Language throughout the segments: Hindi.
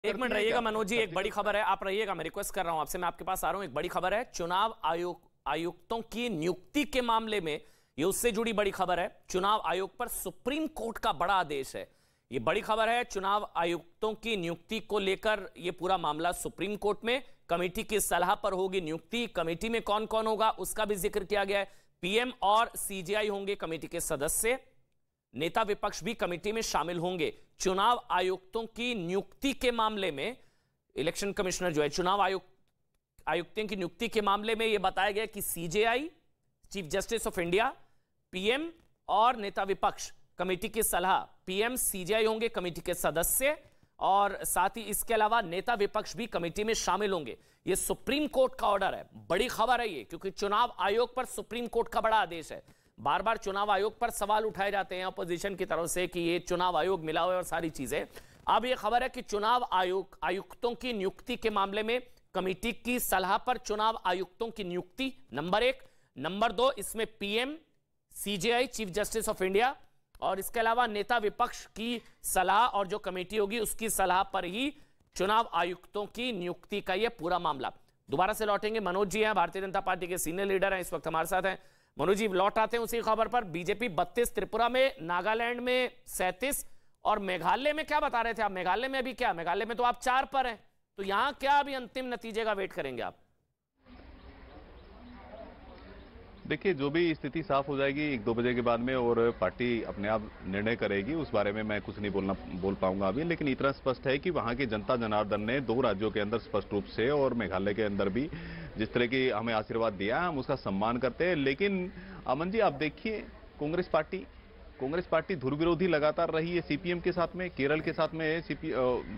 एक मिनट रहिएगा मनोज जी, एक बड़ी खबर है, आप रहिएगा, मैं रिक्वेस्ट कर रहा हूं आपसे, मैं आपके पास आ रहा हूं। एक बड़ी खबर है, चुनाव आयुक्तों की नियुक्ति के मामले में, ये उससे जुड़ी बड़ी खबर है। चुनाव आयोग पर सुप्रीम कोर्ट का बड़ा आदेश है। ये बड़ी खबर है, चुनाव आयुक्तों की नियुक्ति को लेकर ये पूरा मामला सुप्रीम कोर्ट में, कमेटी की सलाह पर होगी नियुक्ति। कमेटी में कौन कौन होगा उसका भी जिक्र किया गया है। पीएम और सीजेआई होंगे कमेटी के सदस्य, नेता विपक्ष भी कमेटी में शामिल होंगे। चुनाव आयुक्तों की नियुक्ति के मामले में इलेक्शन कमिश्नर जो है, चुनाव आयुक्तों की नियुक्ति के मामले में यह बताया गया कि CJI, chief justice of India, PM और नेता विपक्ष कमेटी की सलाह, पीएम सीजेआई होंगे कमेटी के सदस्य, और साथ ही इसके अलावा नेता विपक्ष भी कमेटी में शामिल होंगे। यह सुप्रीम कोर्ट का ऑर्डर है, बड़ी खबर है ये, क्योंकि चुनाव आयोग पर सुप्रीम कोर्ट का बड़ा आदेश है। बार बार चुनाव आयोग पर सवाल उठाए जाते हैं अपोजिशन की तरफ से कि ये चुनाव आयोग मिला हुआ है और सारी चीजें। अब ये खबर है कि चुनाव आयुक्तों की नियुक्ति के मामले में कमेटी की सलाह पर चुनाव आयुक्तों की नियुक्ति, नंबर 1। नंबर 2, इसमें PM, CJI, chief justice of India, और इसके अलावा नेता विपक्ष की सलाह और जो कमेटी होगी उसकी सलाह पर ही चुनाव आयुक्तों की नियुक्ति का यह पूरा मामला। दोबारा से लौटेंगे, मनोज जी हैं, भारतीय जनता पार्टी के सीनियर लीडर हैं, इस वक्त हमारे साथ हैं। मनोज जी, लौट आते हैं उसी खबर पर। बीजेपी 32, त्रिपुरा में, नागालैंड में 37 और मेघालय में क्या बता रहे थे आप? मेघालय में अभी क्या, मेघालय में तो आप 4 पर हैं, तो यहां क्या अभी अंतिम नतीजे का वेट करेंगे आप? देखिए, जो भी स्थिति साफ हो जाएगी 1-2 बजे के बाद में और पार्टी अपने आप निर्णय करेगी, उस बारे में मैं कुछ नहीं बोल पाऊंगा अभी। लेकिन इतना स्पष्ट है कि वहां की जनता जनार्दन ने 2 राज्यों के अंदर स्पष्ट रूप से और मेघालय के अंदर भी जिस तरह की हमें आशीर्वाद दिया, हम उसका सम्मान करते हैं। लेकिन अमन जी, आप देखिए, कांग्रेस पार्टी धुर विरोधी लगातार रही है सीपीएम के साथ में, केरल के साथ में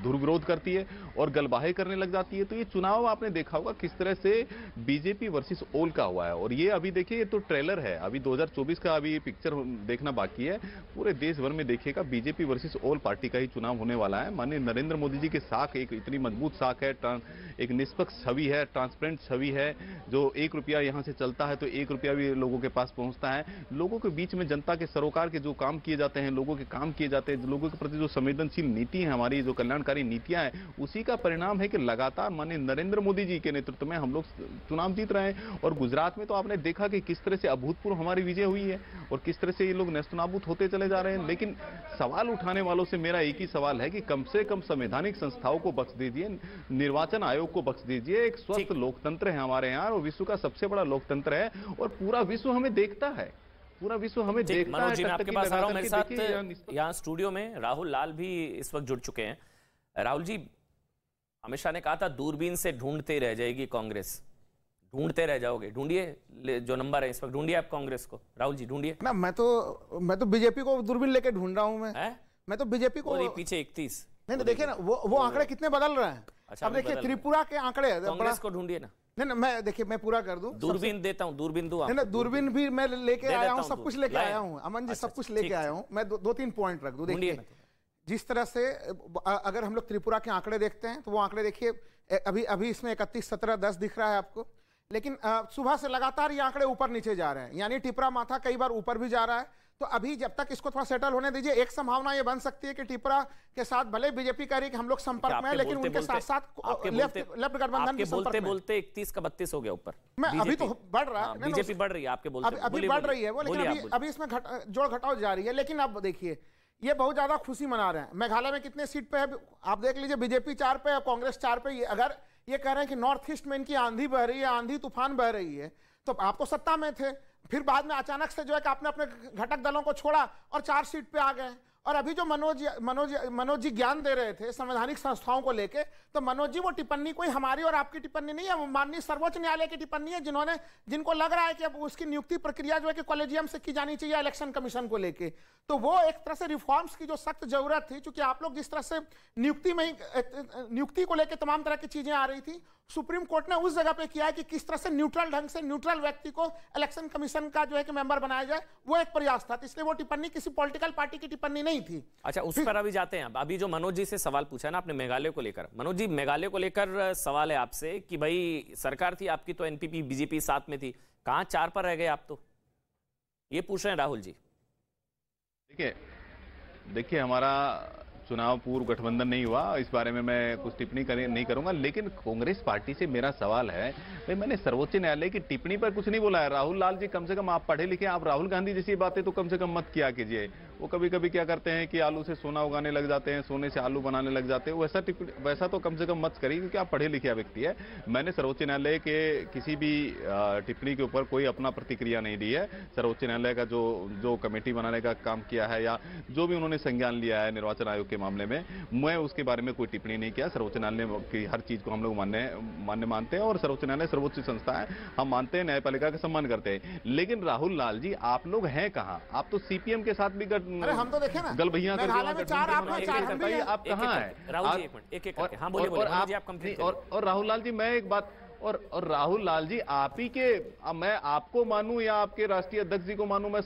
धुर विरोध करती है और गलबाहे करने लग जाती है। तो ये चुनाव आपने देखा होगा किस तरह से बीजेपी वर्सेस ऑल का हुआ है। और ये अभी देखिए, ये तो ट्रेलर है, अभी 2024 का अभी पिक्चर देखना बाकी है। पूरे देश भर में देखिएगा बीजेपी वर्सेस ऑल पार्टी का ही चुनाव होने वाला है। माननीय नरेंद्र मोदी जी की साख एक इतनी मजबूत साख है, एक निष्पक्ष छवि है, ट्रांसपेरेंट छवि है। जो 1 रुपया यहां से चलता है तो 1 रुपया भी लोगों के पास पहुंचता है। लोगों के बीच में जनता के सरोकार के जो काम किए जाते हैं, लोगों के काम किए जाते हैं, लोगों के प्रति जो संवेदनशील नीति है, हमारी जो कल्याणकारी नीतियां हैं, उसी का परिणाम है कि लगातार माननीय नरेंद्र मोदी जी के नेतृत्व में हम लोग चुनाव जीत रहे हैं। और गुजरात में तो आपने देखा कि किस तरह से अभूतपूर्व हमारी विजय हुई है और किस तरह से ये लोग नेस्तनाबूद होते चले जा रहे हैं। लेकिन सवाल उठाने वालों से मेरा एक ही सवाल है कि कम से कम संवैधानिक संस्थाओं को बख्श दीजिए, निर्वाचन आयोग को बख्श दीजिए। एक स्वस्थ लोकतंत्र है हमारे यहाँ और विश्व का सबसे बड़ा लोकतंत्र है और पूरा विश्व हमें देखता है, पूरा विश्व हमें देखता है। मनोज जी, मैं आपके पास आ रहा हूं, मेरे साथ यहाँ स्टूडियो में राहुल लाल भी इस वक्त जुड़ चुके हैं। राहुल जी, अमित शाह ने कहा था दूरबीन से ढूंढते रह जाएगी कांग्रेस, ढूंढते रह जाओगे। ढूंढिए जो नंबर है इस वक्त, ढूंढिए आप कांग्रेस को। राहुल जी ढूंढिए ना। मैं तो बीजेपी को दूरबीन लेके ढूंढ रहा हूं। मैं तो बीजेपी को पीछे 31 नहीं, देखिए ना, वो आंकड़े कितने बदल रहे हैं। अच्छा, अब देखिए त्रिपुरा के आंकड़े, कांग्रेस को ढूंढिए ना। नहीं, मैं देखिए, मैं पूरा कर दूं, दूरबीन देता हूं, दूरबीन दूं। नहीं, दूरबीन भी मैं लेके आया हूं, सब कुछ लेके आया हूं अमन जी, सब कुछ लेके आया हूं। मैं 2-3 पॉइंट रख दूं। देखिए, जिस तरह से अगर हम लोग त्रिपुरा के आंकड़े देखते हैं तो वो आंकड़े देखिए, अभी इसमें 31, 17, 10 दिख रहा है आपको। लेकिन सुबह से लगातार ये आंकड़े ऊपर नीचे जा रहे हैं, यानी टिपरा माथा कई बार ऊपर भी जा रहा है। तो अभी जब तक इसको थोड़ा सेटल होने दीजिए, एक संभावना ये बन सकती है कि टिपरा के साथ भले बीजेपी कह रही है कि हम लोग संपर्क में हैं, लेकिन उनके साथ साथ लेफ्ट गठबंधन के संपर्क में। बोलते 31 का 32 हो गया ऊपर। मैं अभी तो बढ़ रहा है, बीजेपी बढ़ रही है आपके बोलते, अभी बढ़ रही है वो, लेकिन अभी इसमें जोड़ घटाव जारी है। लेकिन अब देखिए, ये बहुत ज्यादा खुशी मना रहे हैं। मेघालय में कितने सीट पे है आप देख लीजिए, बीजेपी 4 पे और कांग्रेस 4 पे। अगर ये कह रहे हैं कि नॉर्थ ईस्ट में इनकी आंधी बह रही है, आंधी तूफान बह रही है, तो आप तो सत्ता में थे, फिर बाद में अचानक से जो है कि आपने अपने घटक दलों को छोड़ा और 4 सीट पे आ गए। और अभी जो मनोज जी ज्ञान दे रहे थे संवैधानिक संस्थाओं को लेके, तो मनोज जी वो टिप्पणी कोई हमारी और आपकी टिप्पणी नहीं है, वो माननीय सर्वोच्च न्यायालय की टिप्पणी है, जिनको लग रहा है कि अब उसकी नियुक्ति प्रक्रिया जो है कि कॉलेजियम से की जानी चाहिए इलेक्शन कमीशन को लेके। तो वो एक तरह से रिफॉर्म्स की जो सख्त जरूरत थी, क्योंकि आप लोग जिस तरह से नियुक्ति को लेकर तमाम तरह की चीजें आ रही थी, सुप्रीम कोर्ट ने उस जगह पे किया है कि किस तरह से न्यूट्रल ढंग से न्यूट्रल व्यक्ति को इलेक्शन कमीशन का जो है कि मेंबर बनाया जाए, वो एक प्रयास था। इसलिए वो टिप्पणी किसी पॉलिटिकल पार्टी की टिप्पणी नहीं थी। अच्छा, उस पर अभी जाते हैं। अभी जो मनोज जी से सवाल पूछा ना आपने मेघालय को लेकर, मनोज जी मेघालय को लेकर सवाल है आपसे कि भाई सरकार थी आपकी तो एनपीपी बीजेपी साथ में थी, कहां 4 पर रह गए आप? तो ये पूछ रहे हैं राहुल जी। देखिए हमारा चुनाव पूर्व गठबंधन नहीं हुआ, इस बारे में मैं कुछ टिप्पणी नहीं करूंगा। लेकिन कांग्रेस पार्टी से मेरा सवाल है, भाई मैंने सर्वोच्च न्यायालय की टिप्पणी पर कुछ नहीं बोला है। राहुल लाल जी, कम से कम आप पढ़े लिखे, आप राहुल गांधी जैसी बातें तो कम से कम मत किया कीजिए। वो कभी कभी क्या करते हैं कि आलू से सोना उगाने लग जाते हैं, सोने से आलू बनाने लग जाते हैं, वैसा तो कम से कम मत करिए, क्योंकि आप पढ़े लिखे व्यक्ति है। मैंने सर्वोच्च न्यायालय के किसी भी टिप्पणी के ऊपर कोई अपना प्रतिक्रिया नहीं दी है। सर्वोच्च न्यायालय का जो कमेटी बनाने का काम किया है या जो भी उन्होंने संज्ञान लिया है निर्वाचन आयोग के मामले में, मैं उसके बारे में कोई टिप्पणी नहीं किया। सर्वोच्च न्यायालय की हर चीज को हम लोग मान्य मानते हैं और सर्वोच्च न्यायालय सर्वोच्च संस्था है, हम मानते हैं, न्यायपालिका का सम्मान करते हैं। लेकिन राहुल लाल जी, आप लोग हैं कहां? आप तो सीपीएम के साथ भी हम तो देखे ना गल भैया आप कहां है? राहुल जी, एक हाँ बोलिए। और राहुल लाल जी, मैं एक बात, और राहुल लाल जी, आप ही के, मैं आपको मानूं या आपके राष्ट्रीय अध्यक्ष जी को मानूं, मैं